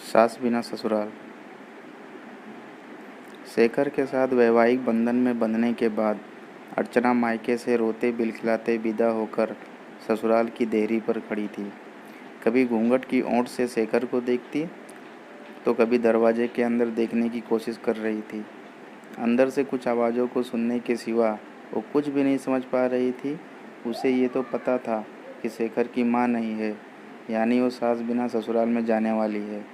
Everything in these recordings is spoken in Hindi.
सास बिना ससुराल। शेखर के साथ वैवाहिक बंधन में बंधने के बाद अर्चना मायके से रोते बिलखिलाते विदा होकर ससुराल की देहरी पर खड़ी थी। कभी घूंघट की ओट से शेखर को देखती तो कभी दरवाजे के अंदर देखने की कोशिश कर रही थी। अंदर से कुछ आवाज़ों को सुनने के सिवा वो कुछ भी नहीं समझ पा रही थी। उसे ये तो पता था कि शेखर की माँ नहीं है, यानी वो सास बिना ससुराल में जाने वाली है।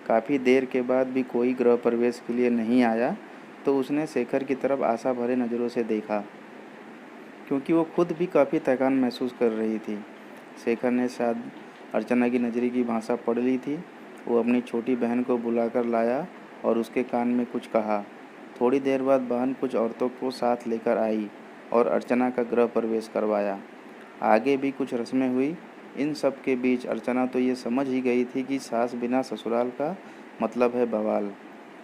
काफ़ी देर के बाद भी कोई गृह प्रवेश के लिए नहीं आया तो उसने शेखर की तरफ आशा भरे नज़रों से देखा, क्योंकि वो खुद भी काफ़ी थकान महसूस कर रही थी। शेखर ने शायद अर्चना की नज़र की भाषा पढ़ ली थी। वो अपनी छोटी बहन को बुलाकर लाया और उसके कान में कुछ कहा। थोड़ी देर बाद बहन कुछ औरतों को साथ लेकर आई और अर्चना का गृह प्रवेश करवाया। आगे भी कुछ रस्में हुई। इन सब के बीच अर्चना तो ये समझ ही गई थी कि सास बिना ससुराल का मतलब है बवाल।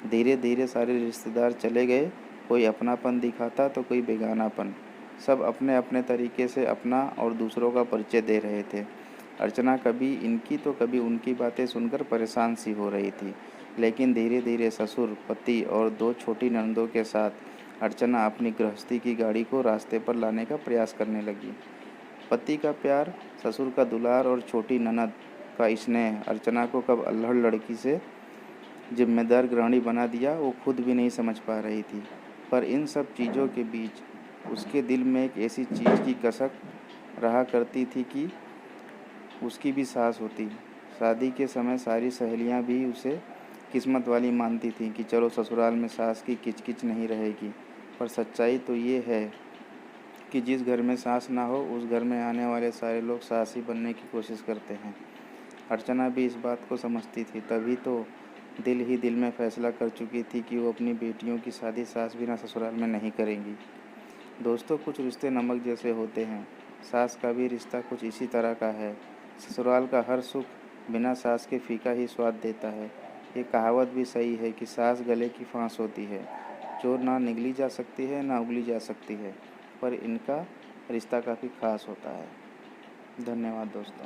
धीरे धीरे सारे रिश्तेदार चले गए। कोई अपनापन दिखाता तो कोई बेगानापन। सब अपने अपने तरीके से अपना और दूसरों का परिचय दे रहे थे। अर्चना कभी इनकी तो कभी उनकी बातें सुनकर परेशान सी हो रही थी। लेकिन धीरे धीरे ससुर, पति और 2 छोटी ननदों के साथ अर्चना अपनी गृहस्थी की गाड़ी को रास्ते पर लाने का प्रयास करने लगी। पति का प्यार, ससुर का दुलार और छोटी ननद का स्नेह अर्चना को कब अल्हड़ लड़की से जिम्मेदार गृहिणी बना दिया वो खुद भी नहीं समझ पा रही थी। पर इन सब चीज़ों के बीच उसके दिल में एक ऐसी चीज़ की कसक रहा करती थी कि उसकी भी सास होती। शादी के समय सारी सहेलियां भी उसे किस्मत वाली मानती थीं कि चलो ससुराल में सास की किचकिच नहीं रहेगी। पर सच्चाई तो ये है कि जिस घर में सास ना हो उस घर में आने वाले सारे लोग सास ही बनने की कोशिश करते हैं। अर्चना भी इस बात को समझती थी, तभी तो दिल ही दिल में फैसला कर चुकी थी कि वो अपनी बेटियों की शादी सास बिना ससुराल में नहीं करेंगी। दोस्तों, कुछ रिश्ते नमक जैसे होते हैं। सास का भी रिश्ता कुछ इसी तरह का है। ससुराल का हर सुख बिना सास के फीका ही स्वाद देता है। ये कहावत भी सही है कि सास गले की फांस होती है, जो ना निगली जा सकती है ना उगली जा सकती है, पर इनका रिश्ता काफ़ी खास होता है। धन्यवाद दोस्तों।